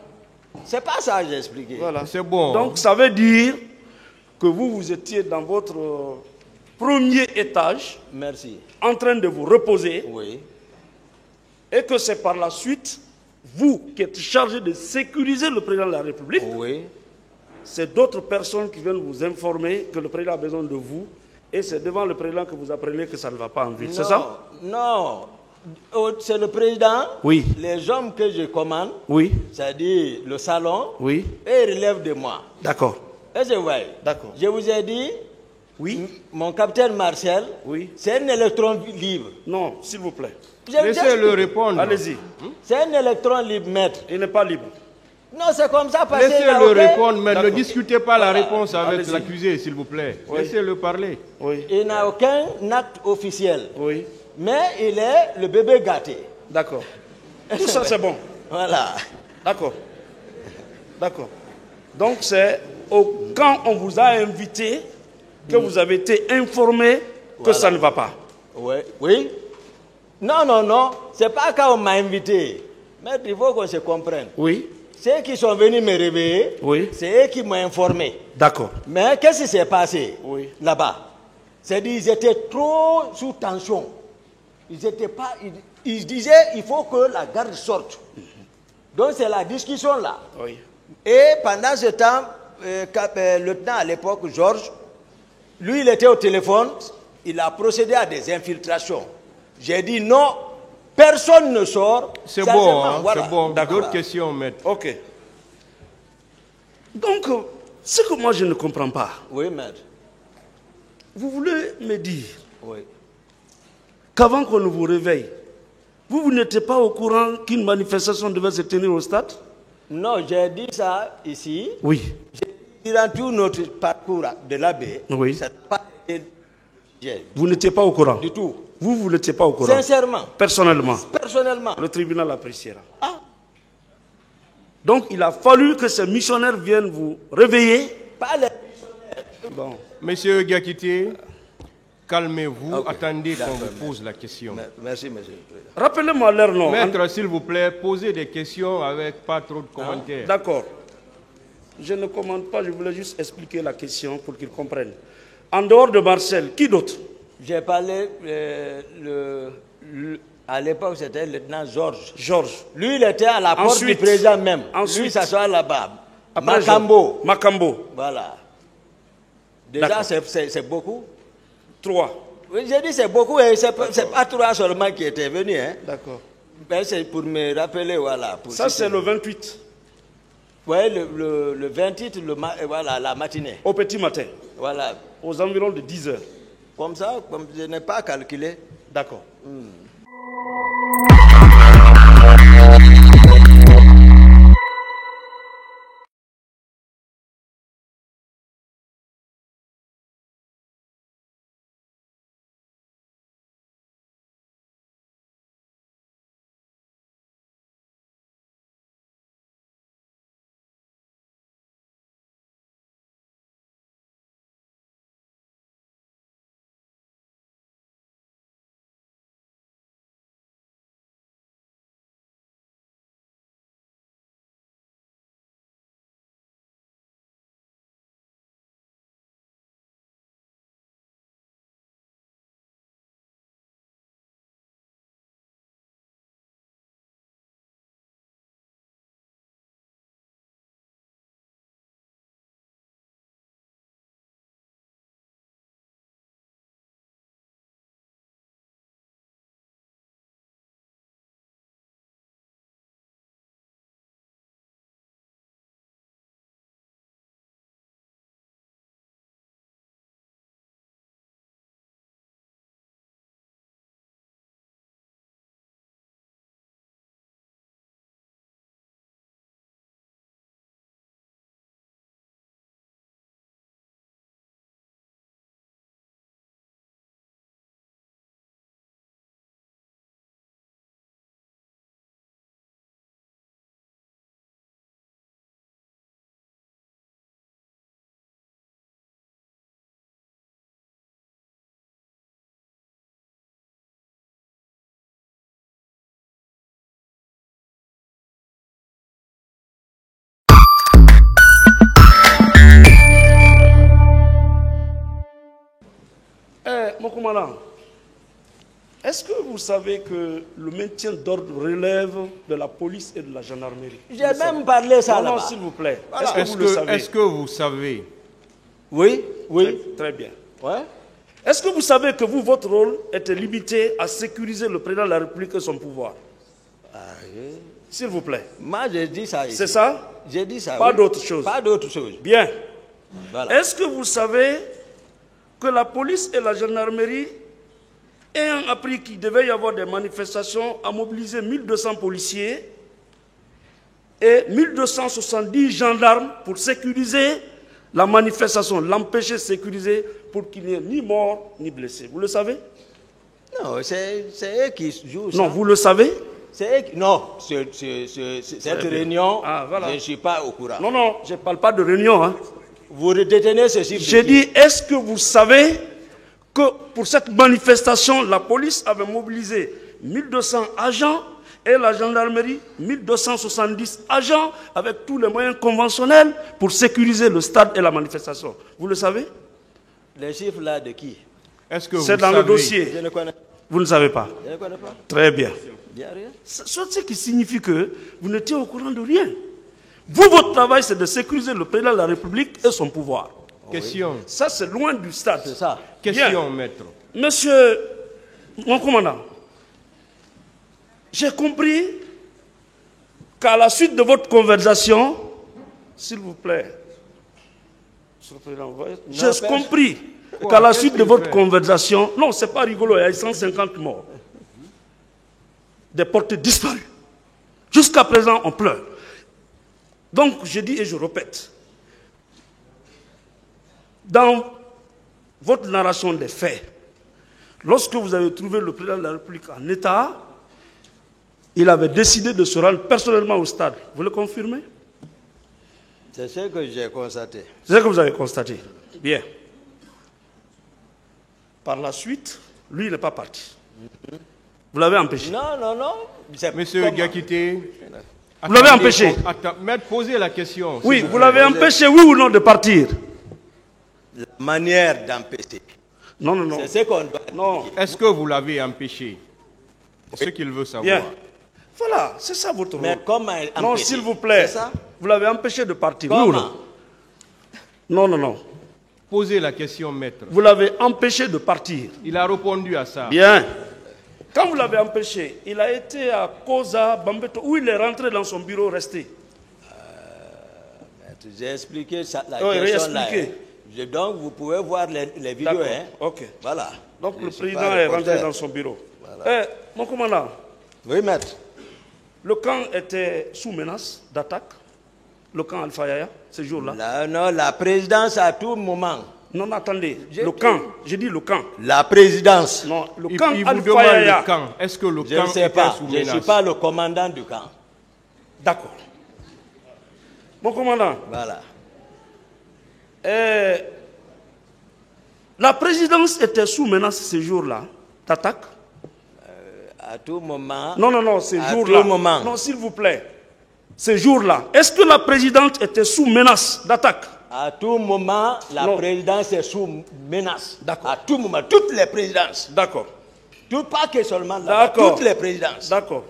C'est pas ça que j'ai expliqué. Voilà. C'est bon. Donc ça veut dire que vous étiez dans votre premier étage, Merci. en train de vous reposer, Oui. et que c'est par la suite, vous qui êtes chargé de sécuriser le président de la République, Oui. c'est d'autres personnes qui viennent vous informer que le président a besoin de vous, et c'est devant le président que vous apprenez que ça ne va pas en ville. C'est ça? Non. C'est le président. Oui. Les hommes que je commande, Oui. c'est-à-dire le salon, Oui. et ils relèvent de moi. D'accord. Et je vois. D'accord. Je vous ai dit, Oui. mon capitaine Marcel, Oui. c'est un électron libre. Non, s'il vous plaît. Laissez-le répondre. Allez-y. C'est un électron libre, maître. Il n'est pas libre. Non, c'est comme ça parce qu'il y a Laissez-le aucun- répondre, mais ne D'accord. discutez pas la Voilà. réponse avec Allez-y. l'accusé, s'il vous plaît. Oui. Laissez-le parler. Oui. Il n'a aucun acte officiel. Oui. Mais il est le bébé gâté. D'accord. Tout ça, c'est bon. Voilà. D'accord. D'accord. Donc, c'est quand on vous a invité que vous avez été informé que Voilà. ça ne va pas. Oui. Oui. Non, non, non. C'est pas quand on m'a invité. Mais il faut qu'on se comprenne. Oui. Ceux qui sont venus me réveiller, Oui. c'est eux qui m'ont informé. D'accord. Mais qu'est-ce qui s'est passé Oui. là-bas? C'est-à-dire qu'ils étaient trop sous tension. Ils étaient pas. Ils disaient il faut que la garde sorte. Donc c'est la discussion là. Oui. Et pendant ce temps, le lieutenant à l'époque, Georges, lui il était au téléphone, il a procédé à des infiltrations. J'ai dit non, personne ne sort. C'est Ça, bon, hein, voilà. c'est bon. D'accord. D'autres questions, maître. Ok. Donc, ce que moi je ne comprends pas, Oui, maître. vous voulez me dire Oui. qu'avant qu'on ne vous réveille, vous n'étiez pas au courant qu'une manifestation devait se tenir au stade? Non, j'ai dit ça ici. Oui. Dans tout notre parcours de l'abbé, Oui. ça n'a pas été Vous n'étiez pas au courant? du tout. Vous n'étiez pas au courant? Sincèrement, Personnellement? personnellement. Le tribunal appréciera. Ah, Donc, il a fallu que ces missionnaires viennent vous réveiller. pas les... Bon. Monsieur Gakité, calmez-vous. Ok. Attendez qu'on D'accord, vous pose la question. Merci, monsieur. Rappelez-moi leur nom. Maître, s'il vous plaît, posez des questions avec pas trop de commentaires. D'accord. Je ne commande pas, je voulais juste expliquer la question pour qu'ils comprennent. En dehors de Marcel, qui d'autre? J'ai parlé, à l'époque, c'était le lieutenant Georges. Georges. Lui, il était à la porte Ensuite. du président même. Ensuite. Lui, s'assoit là-bas. Après Makambo. Georges. Makambo. Voilà. Déjà, D'accord. c'est beaucoup. 3. Oui, j'ai dit c'est beaucoup, et c'est pas trois seulement qui étaient venus. Hein. D'accord. Ben, c'est pour me rappeler, voilà. Ça, c'est le 28, Oui, le 28, voilà, la matinée. au petit matin, Voilà. aux environs de 10 heures. Comme ça, comme je n'ai pas calculé. D'accord. mon commandant, est-ce que vous savez que le maintien d'ordre relève de la police et de la gendarmerie? J'ai même parlé ça là-bas. Non, s'il vous plaît. Voilà. Est-ce que vous savez? Oui, oui. Très bien. Ouais. Est-ce que vous savez que vous, votre rôle était limité à sécuriser le président de la République et son pouvoir? S'il vous plaît. Moi, j'ai dit ça ici. C'est ça? J'ai dit ça. Pas oui. d'autre chose. Pas d'autre chose. Bien. Voilà. Est-ce que vous savez que la police et la gendarmerie, ayant appris qu'il devait y avoir des manifestations, a mobilisé 1200 policiers et 1270 gendarmes pour sécuriser la manifestation, l'empêcher de sécuriser pour qu'il n'y ait ni mort ni blessé. Vous le savez? Non, c'est eux qui jouent ça. Non, vous le savez? C'est eux qui... Non, cette réunion, voilà. je ne suis pas au courant. Non, non, je ne parle pas de réunion. Hein. Vous détenez ceci. J'ai dit, est-ce que vous savez que pour cette manifestation, la police avait mobilisé 1200 agents et la gendarmerie 1270 agents avec tous les moyens conventionnels pour sécuriser le stade et la manifestation. Vous le savez? Les chiffres là de qui? Est-ce que c'est dans le dossier. Je ne connais pas. Vous ne savez pas? Je ne connais pas. Très bien. Il n'y a rien. Ce qui signifie que vous n'étiez au courant de rien. Vous, votre travail, c'est de sécuriser le président de la République et son pouvoir. Question. Ça, c'est loin du stade. C'est ça. Question, Bien. maître. Monsieur, mon commandant, j'ai compris qu'à la suite de votre conversation, s'il vous plaît, Monsieur le Président, j'ai compris qu'à la suite de votre conversation, non, c'est pas rigolo, il y a 150 morts, des portées disparues. Jusqu'à présent, on pleure. Donc, je dis et je répète, dans votre narration des faits, lorsque vous avez trouvé le président de la République en état, il avait décidé de se rendre personnellement au stade. Vous le confirmez? C'est ce que j'ai constaté. C'est ce que vous avez constaté. Bien. Par la suite, lui, il n'est pas parti. Vous l'avez empêché. Non, non, non. Monsieur Gakité. Vous l'avez empêché. Maître, posez la question. Oui, vous l'avez empêché, oui ou non, de partir? La manière d'empêcher. Non, non, non. C'est ce qu'on doit. Non. Est-ce que vous l'avez empêché? C'est ce qu'il veut savoir. Bien. Voilà, c'est ça votre rôle. Mais comment empêcher? Non, s'il vous plaît. C'est ça? Vous l'avez empêché de partir. Comment? Oui ou non? Non, non, non. Posez la question, maître. Vous l'avez empêché de partir. Il a répondu à ça. Bien. Quand vous l'avez empêché, il a été à Koza, Bambeto, où il est rentré dans son bureau resté. J'ai expliqué ça, la Oui, question là. expliqué. Donc, vous pouvez voir les vidéos. Hein. Ok. Voilà. Donc, Je le suis président pas est rentré reporter. dans son bureau. Voilà. Mon commandant, Oui, maître. le camp était sous menace d'attaque. Le camp Alpha Yaya, ces jours-là. Non, la présidence à tout moment. Non, attendez. Le camp, j'ai dit le camp. La présidence. Non, le Il camp vous Alpha demande Yaya. le camp. Est-ce que le Je camp ne sais était pas. sous Je ne menace? suis pas le commandant du camp. D'accord. Mon commandant, Voilà. la présidence était sous menace ces jours-là d'attaque. À tout moment. Non, non, non, ces À jours-là. tout moment. Non, s'il vous plaît. Ces jours-là. Est-ce que la présidente était sous menace d'attaque? À tout moment, la Non. présidence est sous menace. D'accord. À tout moment, toutes les présidences. D'accord. Pas que seulement là, D'accord. toutes les présidences. D'accord.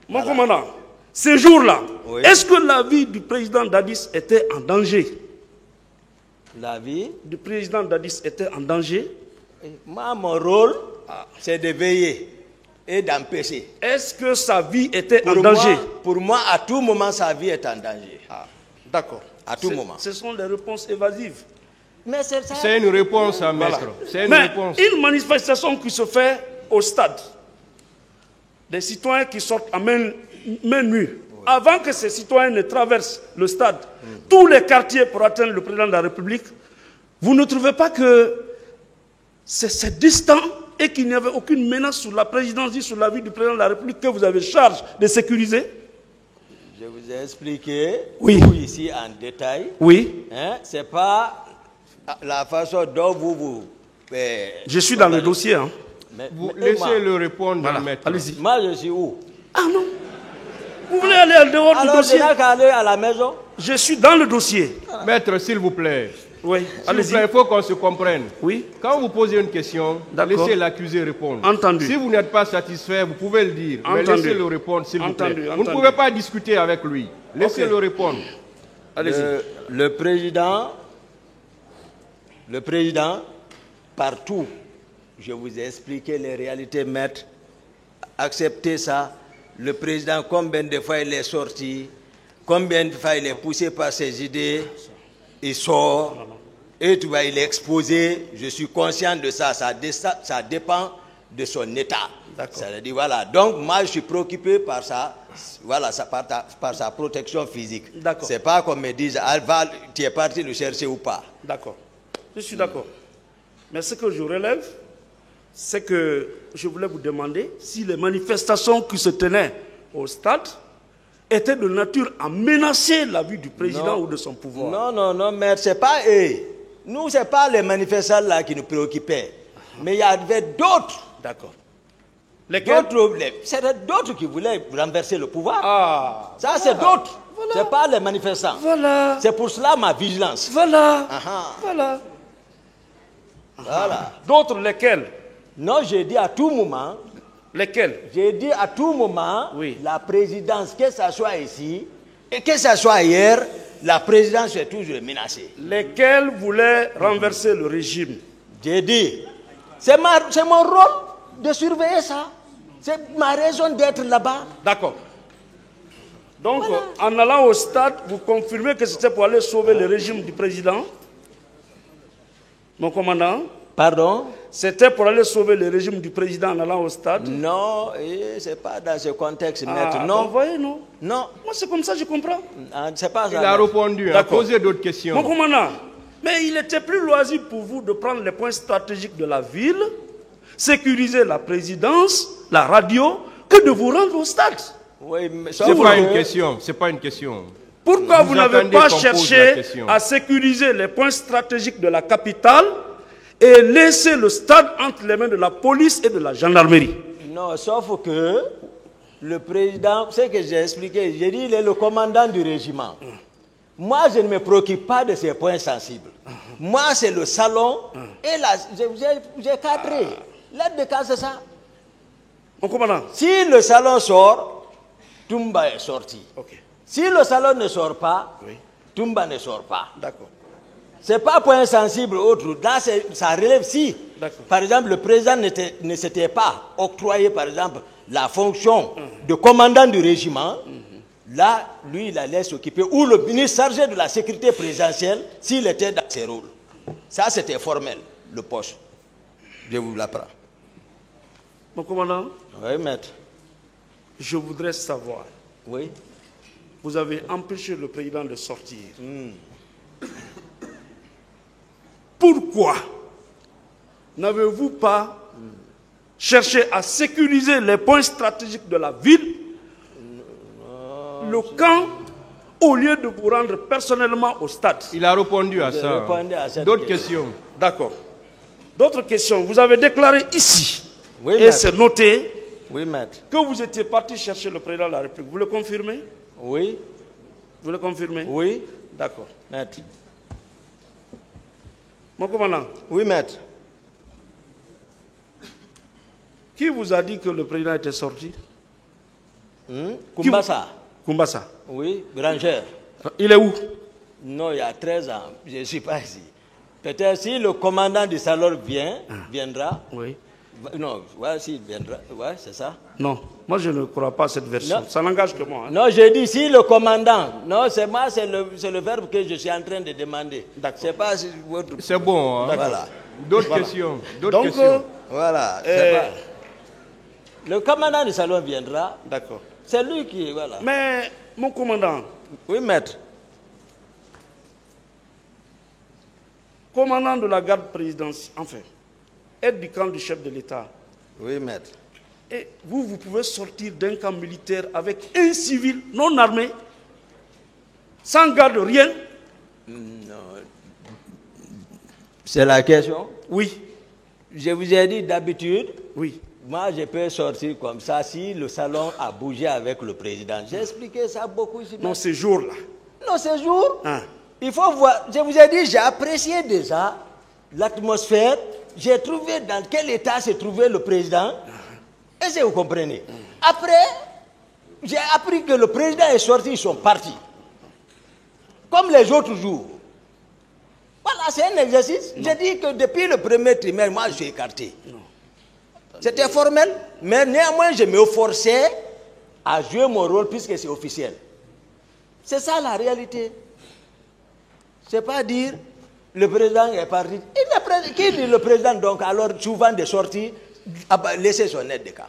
Mon commandant, ces jours-là, Oui. est-ce que la vie du président Dadis était en danger? La vie. Du président Dadis était en danger? Moi, mon rôle, c'est de veiller et d'empêcher. Est-ce que sa vie était en danger? Pour moi, à tout moment, sa vie est en danger. D'accord. À tout moment. Ce sont des réponses évasives. Mais c'est ça. C'est une réponse à maître. C'est une Mais réponse. une manifestation qui se fait au stade, des citoyens qui sortent à main nue, avant que ces citoyens ne traversent le stade, tous les quartiers pour atteindre le président de la République, vous ne trouvez pas que c'est distant et qu'il n'y avait aucune menace sur la présidence ni sur la vie du président de la République que vous avez charge de sécuriser? Je vous ai expliqué Oui. tout ici en détail. Oui. Hein? Ce n'est pas la façon dont vous... Je suis dans le dossier. Hein. Vous mais moi, laissez-le répondre, Voilà. maître. Allez-y. moi, je suis où? Ah non. Vous voulez aller en dehors du Alors, je dossier? n'ai qu'à aller à la maison. Je suis dans le dossier. Maître, s'il vous plaît. Oui, allez-y. Il faut qu'on se comprenne. Oui. Quand vous posez une question, laissez l'accusé répondre. Entendu. Si vous n'êtes pas satisfait, vous pouvez le dire. Mais laissez-le répondre, s'il vous plaît. Vous ne pouvez pas discuter avec lui. Laissez-le répondre. Allez-y. Le président, partout, je vous ai expliqué les réalités, maître. Acceptez ça. Le président, combien de fois il est sorti, combien de fois il est poussé par ses idées, il sort, et tu vois, il est exposé. Je suis conscient de ça. Ça dépend de son état. Ça veut dire, voilà. Donc, moi, je suis préoccupé par ça. Voilà, par sa protection physique. C'est pas qu'on me dise, tu es parti le chercher ou pas. D'accord. Je suis d'accord. Mais ce que je relève, c'est que je voulais vous demander si les manifestations qui se tenaient au stade étaient de nature à menacer la vie du président ou de son pouvoir. Non, mais ce n'est pas eux. Nous, ce n'est pas les manifestants là qui nous préoccupaient. Mais il y avait d'autres. D'accord. C'était d'autres qui voulaient renverser le pouvoir. Ça, voilà. C'est d'autres. Voilà. Ce n'est pas les manifestants. Voilà. C'est pour cela ma vigilance. Voilà. Voilà. D'autres, lesquels? Non, j'ai dit à tout moment. Lesquels? J'ai dit à tout moment, la présidence, que ce soit ici et que ce soit ailleurs, la présidence est toujours menacée. Lesquels voulaient renverser le régime? J'ai dit, c'est mon rôle de surveiller ça. C'est ma raison d'être là-bas. D'accord. Donc, en allant au stade, vous confirmez que c'était pour aller sauver le régime du président? Mon commandant? Pardon? C'était pour aller sauver le régime du président en allant au stade? Non, ce n'est pas dans ce contexte, maître. Non. Vous voyez, non? Non. Moi, c'est comme ça, je comprends. C'est pas ça. Il a répondu, a posé d'autres questions. Mon commandant, mais il était plus loisible pour vous de prendre les points stratégiques de la ville, sécuriser la présidence, la radio, que de vous rendre au stade. Oui, mais c'est pas une question. C'est pas une question. Pourquoi vous n'avez pas cherché à sécuriser les points stratégiques de la capitale et laisser le stade entre les mains de la police et de la gendarmerie? Non, sauf que le président, ce que j'ai expliqué, j'ai dit, il est le commandant du régiment. Moi, je ne me préoccupe pas de ces points sensibles. Moi, c'est le salon et là, j'ai cadré. L'aide de cas, c'est ça. Mon commandant. Si le salon sort, Toumba est sorti. Si le salon ne sort pas, Toumba ne sort pas. D'accord. Ce n'est pas point sensible autre. Là, ça relève si. Par exemple, le président ne s'était pas octroyé, par exemple, la fonction de commandant du régiment. Là, lui, il allait s'occuper. Ou le ministre chargé de la sécurité présidentielle, s'il était dans ses rôles. Ça, c'était formel, le poste. Je vous l'apprends. Mon commandant? Oui, maître. Je voudrais savoir. Oui. Vous avez empêché le président de sortir. Pourquoi n'avez-vous pas cherché à sécuriser les points stratégiques de la ville, le camp, au lieu de vous rendre personnellement au stade? Il a répondu à ça. D'autres questions? D'accord. D'autres questions? Vous avez déclaré ici, oui, et c'est noté, oui, maître, que vous étiez parti chercher le président de la République. Vous le confirmez? Oui. Vous le confirmez? Oui. D'accord. Maître. Mon commandant? Oui, maître. Qui vous a dit que le président était sorti? Kumbasa. Kumbasa. Oui, Granger. Il est où? Non, il y a 13 ans. Je ne suis pas ici. Peut-être si le commandant du salon viendra. Oui. Non, ouais, s'il viendra. Ouais, c'est ça. Non, moi je ne crois pas à cette version. Non. Ça n'engage que moi. Hein. Non, j'ai dit si le commandant. Non, c'est moi, c'est le verbe que je suis en train de demander. C'est pas votre... C'est bon. Hein? Voilà. D'autres questions. Donc, questions. Voilà. Le commandant du salon viendra. D'accord. C'est lui qui... Voilà. Mais, mon commandant... Oui, maître. Commandant de la garde présidentielle, enfin, aide du camp du chef de l'État. Oui, maître. Et vous pouvez sortir d'un camp militaire avec un civil non armé, sans garde, rien? Non. C'est la question? Oui. Je vous ai dit d'habitude. Oui. Moi, je peux sortir comme ça si le salon a bougé avec le président. J'ai expliqué ça beaucoup ici. Non, ces jours-là. Non, ces jours. Il faut voir, je vous ai dit, j'ai apprécié déjà l'atmosphère, j'ai trouvé dans quel état se trouvait le président. Est-ce que vous comprenez? Après, j'ai appris que le président est sorti, ils sont partis. Comme les autres jours. Voilà, c'est un exercice. J'ai dit que depuis le premier trimestre, moi, je suis écarté. C'était formel, mais néanmoins, je me forçais à jouer mon rôle puisque c'est officiel. C'est ça la réalité. C'est pas dire le président est parti. Qui dit le président donc alors souvent des sorties, laisser son aide de camp?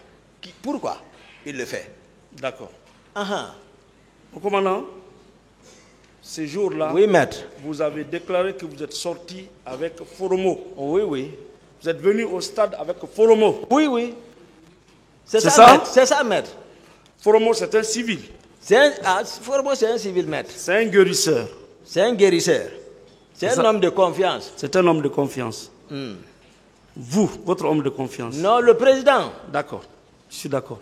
Pourquoi il le fait? D'accord. Uh-huh. Commandant, ces jours-là, oui, maître. Vous avez déclaré que vous êtes sorti avec Foromo. Oui, oui. Vous êtes venu au stade avec Foromo. Oui, oui. C'est ça, ça, maître. C'est ça, maître. Foromo, c'est un civil. Foromo, c'est un civil, maître. C'est un guérisseur. C'est un guérisseur. C'est un homme de confiance. C'est un homme de confiance. Vous, votre homme de confiance. Non, le président. D'accord. Je suis d'accord.